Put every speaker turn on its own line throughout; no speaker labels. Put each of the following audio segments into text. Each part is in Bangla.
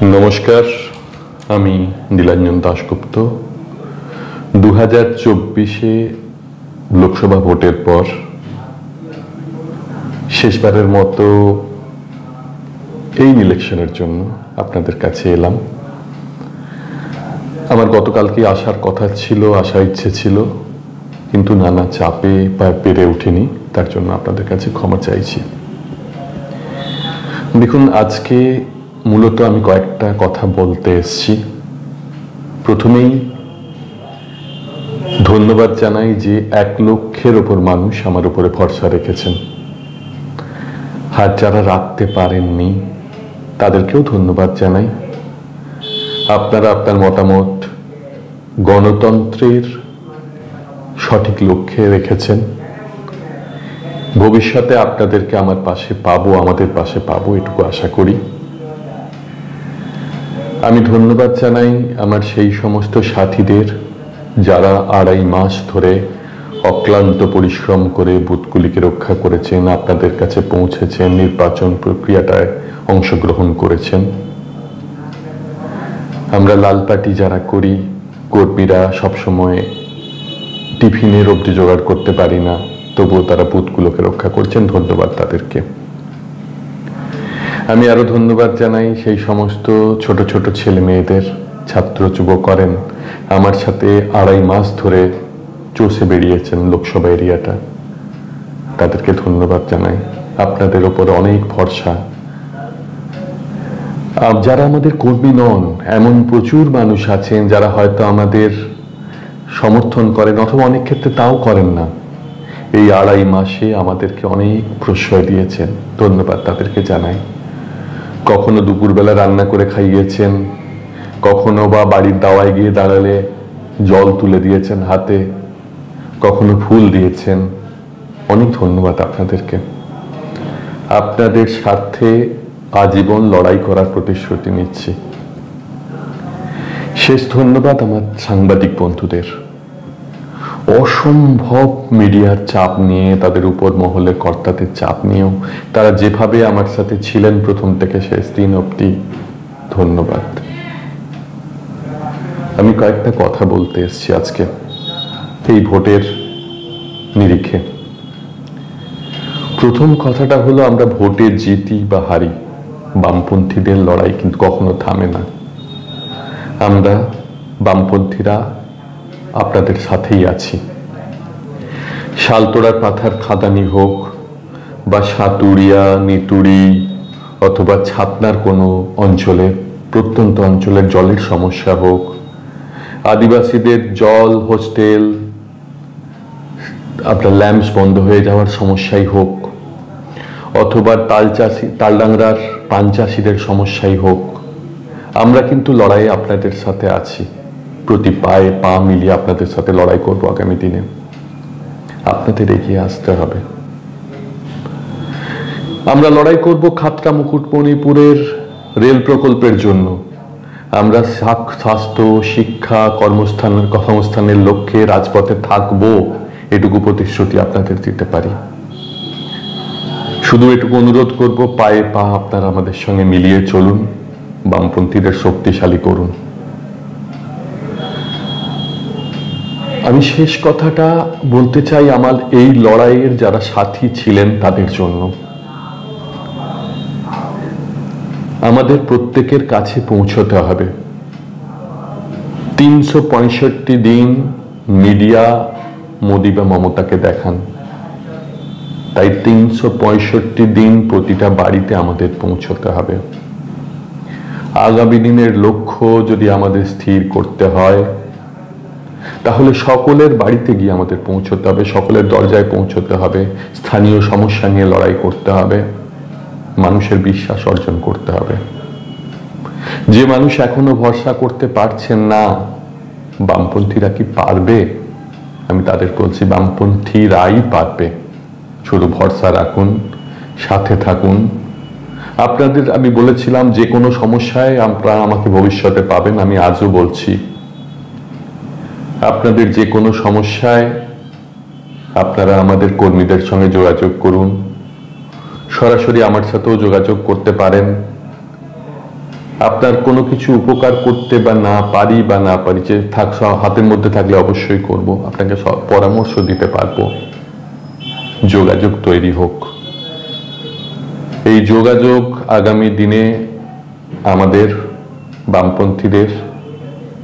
নমস্কার, আমি নীলাঞ্জন দাশগুপ্ত। 2024-এ লোকসভা ভোটের পর শেষবারের মতো এই ইলেকশনের জন্য আপনাদের কাছে এলাম। আমার গতকালকে আসার কথা ছিল, আসার ইচ্ছে ছিল, কিন্তু নানা চাপে পেরে উঠিনি। তার জন্য আপনাদের কাছে ক্ষমা চাইছি। দেখুন, আজকে মূলত আমি কয়েকটা কথা বলতে এসেছি। প্রথমেই ধন্যবাদ জানাই যে 1 লক্ষের ওপর মানুষ আমার উপরে ভরসা রেখেছেন। আর যারা রাখতে পারেননি তাদেরকেও ধন্যবাদ জানাই। আপনারা আপনার মতামত গণতন্ত্রের সঠিক লক্ষ্যে রেখেছেন। ভবিষ্যতে আপনাদেরকে আমার পাশে পাবো, আমাদের পাশে পাবো, এটুকু আশা করি। আমি ধন্যবাদ জানাই আমার সেই সমস্ত সাথীদের যারা 2.5 মাস ধরে অক্লান্ত পরিশ্রম করে বুথগুলিকে রক্ষা করেছেন, আপনাদের কাছে পৌঁছেছেন, নির্বাচন প্রক্রিয়াটায় অংশগ্রহণ করেছেন। আমরা লাল পার্টি যারা করি, কর্মীরা সবসময় টিফিনের অবধি জোগাড় করতে পারি না, তবুও তারা বুথগুলোকে রক্ষা করছেন। ধন্যবাদ তাদেরকে। আমি আরো ধন্যবাদ জানাই সেই সমস্ত ছোট ছোট ছেলে মেয়েদের, ছাত্র যুবক করেন আমার সাথে 2.5 মাস ধরে চষে বেরিয়েছেন লোকসভা এরিয়াটা। তাদেরকে ধন্যবাদ জানাই। আপনাদের ওপরে অনেক ভরসা। যারা আমাদের কর্মী নন, এমন প্রচুর মানুষ আছেন যারা হয়তো আমাদের সমর্থন করেন অথবা অনেক ক্ষেত্রে তাও করেন না। এই 2.5 মাসে আমাদেরকে অনেক প্রশ্রয় দিয়েছেন। ধন্যবাদ তাদেরকে জানাই। কখনো দুপুরবেলা রান্না করে খাইয়েছেন, কখনো বা বাড়ির দাওয়ায় গিয়ে দাঁড়ালে জল তুলে দিয়েছেন হাতে, কখনো ফুল দিয়েছেন। অনেক ধন্যবাদ আপনাদেরকে। আপনাদের স্বার্থে আজীবন লড়াই করার প্রতিশ্রুতি নিচ্ছি। শেষ ধন্যবাদ আমার সাংবাদিক বন্ধুদের। অসম্ভব মিডিয়ার চাপ নিয়ে, তাদের উপর মহলের কর্তাদের চাপ নিয়েও তারা যেভাবে আমার সাথে ছিলেন প্রথম থেকে শেষ দিন অবধি, ধন্যবাদ। আমি কয়েকটা কথা বলতে এসেছি আজকে এই ভোটের নিরিখে। প্রথম কথাটা হলো, আমরা ভোটে জিতি বা হারি, বামপন্থীদের লড়াই কিন্তু কখনো থামে না। আমরা বামপন্থীরা আপনাদের সাথেই আছি। শালতোড়ার পাথার খাদানি হোক বা সাতুরিয়া, নিতুড়ি অথবা ছাতনার কোনো অঞ্চলে, প্রত্যন্ত অঞ্চলের জলের সমস্যা হোক, আদিবাসীদের জল, হোস্টেল, আপনার ল্যাম্পস বন্ধ হয়ে যাওয়ার সমস্যাই হোক, অথবা তালডাংরার পান চাষিদের সমস্যাই হোক, আমরা কিন্তু লড়াইয়ে আপনাদের সাথে আছি। প্রতি পায়ে পা মিলিয়ে আপনাদের সাথে লড়াই করব আগামী দিনে। আপনাদের এগিয়ে আসতে হবে। আমরা লড়াই করব খাতড়া মুকুটমণিপুরের রেল প্রকল্পের জন্য। আমরা স্বাস্থ্য, শিক্ষা, কর্মসংস্থানের লক্ষ্যে রাজপথে থাকবো, এটুকু প্রতিশ্রুতি আপনাদের দিতে পারি। শুধু এটুকু অনুরোধ করব, পায়ে পা আপনারা আমাদের সঙ্গে মিলিয়ে চলুন, বামপন্থীদের শক্তিশালী করুন। আমি শেষ কথাটা বলতে চাই আমার এই লড়াইয়ের যারা সাথী ছিলেন তাদের জন্য। আমাদের প্রত্যেকের কাছে পৌঁছতে হবে। 365 দিন মিডিয়া মোদি বা মমতাকে দেখান, তাই 365 দিন প্রতিটা বাড়িতে আমাদের পৌঁছতে হবে। আগামী দিনের লক্ষ্য যদি আমাদের স্থির করতে হয়, তাহলে সকলের বাড়িতে গিয়ে আমাদের পৌঁছতে হবে, সকলের দরজায় পৌঁছতে হবে, স্থানীয় সমস্যা নিয়ে লড়াই করতে হবে, মানুষের বিশ্বাস অর্জন করতে হবে। যে মানুষ এখনো ভরসা করতে পারছেন না, বামপন্থীরা কি পারবে? আমি তাদের বলছি, বামপন্থীরাই পারবে। শুধু ভরসা রাখুন, সাথে থাকুন। আপনাদের আমি বলেছিলাম যে কোনো সমস্যায় আপনারা আমাকে ভবিষ্যতে পাবেন। আমি আজও বলছি, আপনাদের যে কোনো সমস্যায় আপনারা আমাদের কর্মীদের সঙ্গে যোগাযোগ করুন। সরাসরি আমার সাথেও যোগাযোগ করতে পারেন। আপনার কোনো কিছু উপকার করতে বা না পারি যে হাতের মধ্যে থাকলে অবশ্যই করব, আপনাকে সব পরামর্শ দিতে পারবো। যোগাযোগ তৈরি হোক। এই যোগাযোগ আগামী দিনে আমাদের বামপন্থীদের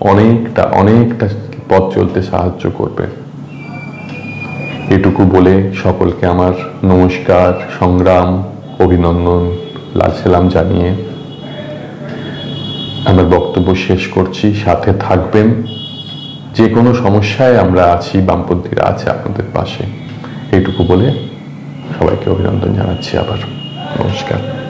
অনেকটা পথ চলতে সাহায্য করবে। এটুকু বলে সকলকে আমার নমস্কার, সংগ্রাম, অভিনন্দন, লাল সালাম জানিয়ে আমার বক্তব্য শেষ করছি। সাথে থাকবেন, যে কোনো সমস্যায় আমরা আছি, বামপন্থীরা আছে আপনাদের পাশে। এইটুকু বলে সবাইকে অভিনন্দন জানাচ্ছি আবার। নমস্কার।